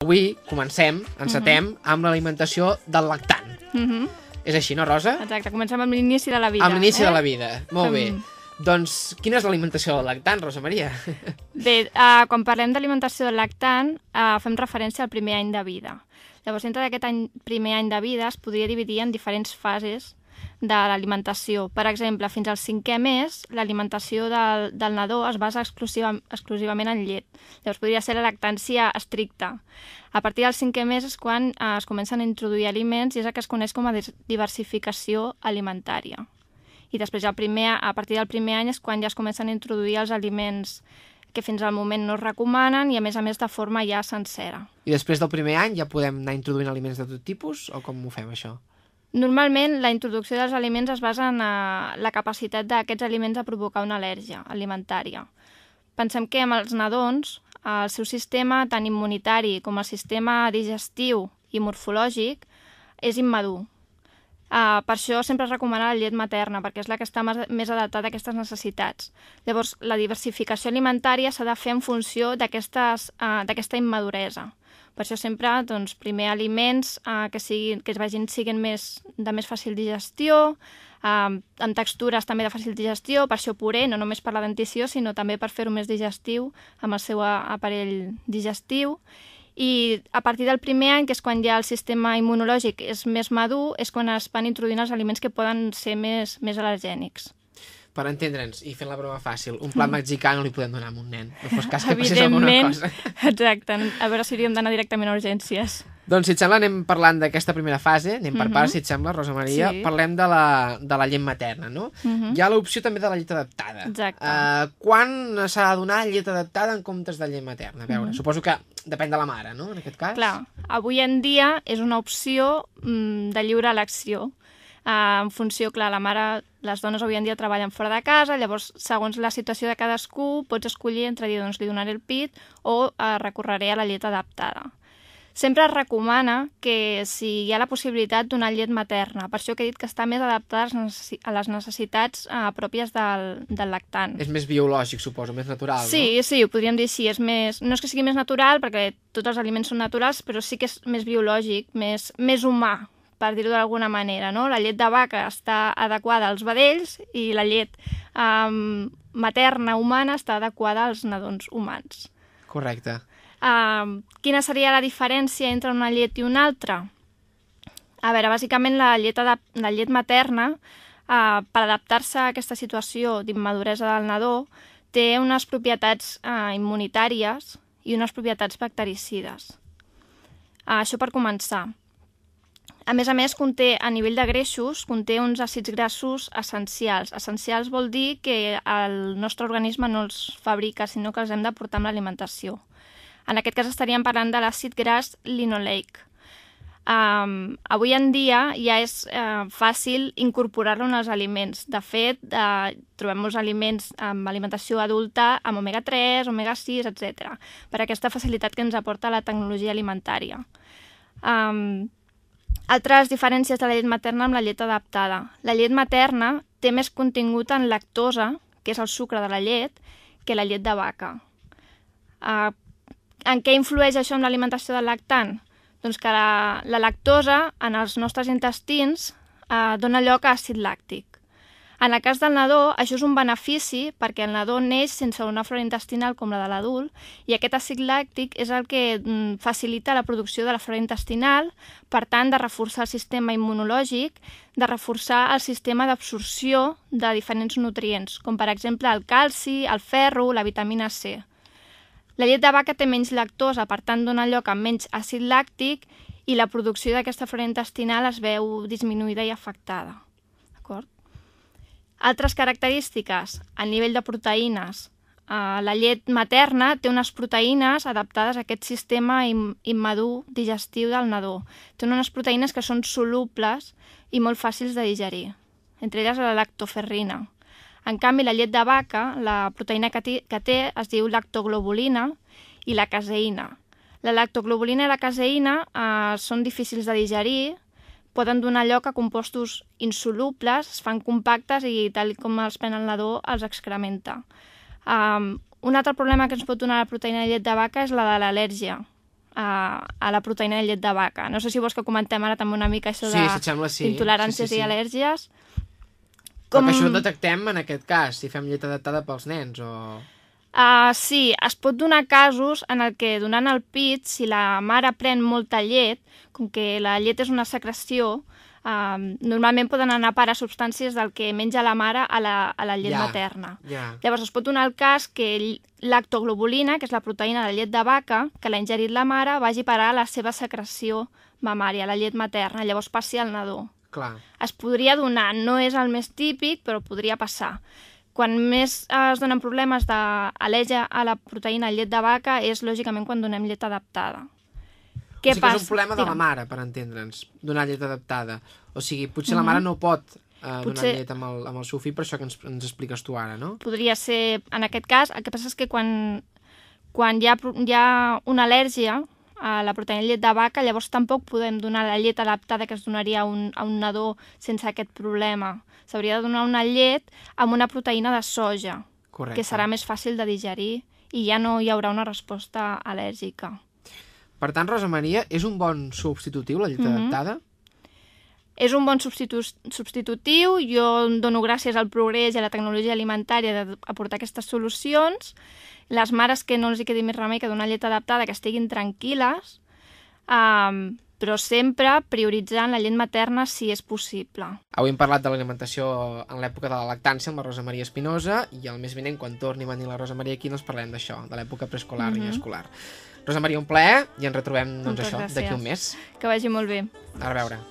Avui comencem, encetem, amb l'alimentació del lactant. És així, no, Rosa? Exacte, comencem amb l'inici de la vida. Amb l'inici de la vida, molt bé. Doncs, quina és l'alimentació del lactant, Rosa Maria? Bé, quan parlem d'alimentació del lactant, fem referència al primer any de vida. Llavors, dintre d'aquest primer any de vida es podria dividir en diferents fases de l'alimentació. Per exemple, fins al 5è mes, l'alimentació del nadó es basa exclusivament en llet. Llavors, podria ser la lactància estricta. A partir del 5è mes és quan es comencen a introduir aliments i és el que es coneix com a diversificació alimentària. I després, a partir del primer any, és quan ja es comencen a introduir els aliments que fins al moment no es recomanen i, a més, de forma ja sencera. I després del primer any ja podem anar introduint aliments de tot tipus o com ho fem, això? Normalment, la introducció dels aliments es basa en la capacitat d'aquests aliments de provocar una al·lèrgia alimentària. Pensem que amb els nadons, el seu sistema, tant immunitari com el sistema digestiu i morfològic, és immadur. Per això sempre es recomana la llet materna, perquè és la que està més adaptada a aquestes necessitats. Llavors, la diversificació alimentària s'ha de fer en funció d'aquesta immaduresa. Per això sempre, primer aliments que siguin de més fàcil digestió, amb textures també de fàcil digestió, per això puré, no només per la dentició, sinó també per fer-ho més digestiu amb el seu aparell digestiu. I a partir del primer any, que és quan ja el sistema immunològic és més madur, és quan es van introduint els aliments que poden ser més al·lèrgènics. Per entendre'ns, i fent la broma fàcil, un plat mexicà no li podem donar a un nen. No fos cas que passés alguna cosa. Exacte. A veure si hauríem d'anar directament a urgències. Doncs, si et sembla, anem parlant d'aquesta primera fase, anem per parts, si et sembla, Rosa Maria. Sí. Parlem de la llet materna, no? Hi ha l'opció també de la llet adaptada. Exacte. Quan s'ha de donar llet adaptada en comptes de llet materna? A veure, suposo que depèn de la mare, no?, en aquest cas. Clar, avui en dia és una opció de lliure elecció. En funció, clar, les dones avui en dia treballen fora de casa, llavors, segons la situació de cadascú, pots escollir entre dir, doncs, li donaré el pit o recorreré a la llet adaptada. Sempre es recomana que si hi ha la possibilitat donar llet materna, per això que he dit que està més adaptada a les necessitats pròpies del lactant. És més biològic, suposo, més natural, no? Sí, ho podríem dir així. No és que sigui més natural, perquè tots els aliments són naturals, però sí que és més biològic, més humà, per dir-ho d'alguna manera, no? La llet de vaca està adequada als vedells i la llet materna humana està adequada als nadons humans. Correcte. Quina seria la diferència entre una llet i una altra? A veure, bàsicament la llet materna, per adaptar-se a aquesta situació d'immaduresa del nadó, té unes propietats immunitàries i unes propietats bactericides. Això per començar. A més, conté, a nivell de greixos, conté uns àcids grassos essencials. Essencials vol dir que el nostre organisme no els fabrica, sinó que els hem de portar amb l'alimentació. En aquest cas estaríem parlant de l'àcid gras linoleic. Avui en dia ja és fàcil incorporar-lo en els aliments. De fet, trobem molts aliments amb alimentació adulta amb omega-3, omega-6, etc. per aquesta facilitat que ens aporta la tecnologia alimentària. Altres diferències de la llet materna amb la llet adaptada. La llet materna té més contingut en lactosa, que és el sucre de la llet, que la llet de vaca. En què influeix això en l'alimentació del lactant? Doncs que la lactosa en els nostres intestins dona lloc a àcid làctic. En el cas del nadó, això és un benefici perquè el nadó neix sense una flora intestinal com la de l'adult i aquest àcid làctic és el que facilita la producció de la flora intestinal, per tant, de reforçar el sistema immunològic, de reforçar el sistema d'absorció de diferents nutrients, com per exemple el calci, el ferro, la vitamina C. La llet de vaca té menys lactosa, per tant dona lloc a menys àcid làctic i la producció d'aquesta flora intestinal es veu disminuïda i afectada. D'acord? Altres característiques, a nivell de proteïnes. La llet materna té unes proteïnes adaptades a aquest sistema immadur digestiu del nadó. Té unes proteïnes que són solubles i molt fàcils de digerir, entre elles la lactoferrina. En canvi, la llet de vaca, la proteïna que té es diu lactoglobulina i la caseïna. La lactoglobulina i la caseïna són difícils de digerir, poden donar lloc a compostos insolubles, es fan compactes i tal com els pren el nadó els excrementa. Un altre problema que ens pot donar la proteïna de llet de vaca és la de l'al·lèrgia a la proteïna de llet de vaca. No sé si vols que comentem ara també una mica això Sí, si et sembla, sí. intoleràncies Sí. i al·lèrgies. Però que això ho detectem en aquest cas, si fem llet adaptada pels nens o... Sí, es pot donar casos en el que donant el pit, si la mare pren molta llet, com que la llet és una secreció, normalment poden anar a parar substàncies del que menja la mare a la llet materna. Llavors es pot donar el cas que lactoglobulina, que és la proteïna de llet de vaca, que l'ha ingerit la mare, vagi a parar a la seva secreció mamària, la llet materna, llavors passi al nadó. Clar. Es podria donar, no és el més típic, però podria passar. Quan més es donen problemes d'al·lèrgia a la proteïna de llet de vaca és, lògicament, quan donem llet adaptada. O sigui que és un problema de la mare, per entendre'ns, donar llet adaptada. O sigui, potser la mare no pot donar llet amb el seu fill, per això que ens expliques tu ara, no? Podria ser, en aquest cas, el que passa és que quan hi ha una al·lèrgia a la proteïna de llet de vaca, llavors tampoc podem donar la llet adaptada que es donaria a un nadó sense aquest problema. S'hauria de donar una llet amb una proteïna de soja, que serà més fàcil de digerir i ja no hi haurà una resposta al·lèrgica. Per tant, Rosa Maria, és un bon substitutiu la llet adaptada? És un bon substitutiu. Jo dono gràcies al progrés i a la tecnologia alimentària d'aportar aquestes solucions. Les mares que no els hi quedi més remei que donar llet adaptada, que estiguin tranquil·les, però sempre prioritzant la llet materna si és possible. Avui hem parlat de l'alimentació en l'època de la lactància amb la Rosa Maria Espinosa i el mes vinent, quan torni a venir la Rosa Maria aquí, ens parlem d'això, de l'època preescolar i escolar. Rosa Maria, un plaer i ens retrobem d'aquí un mes. Que vagi molt bé. A reveure.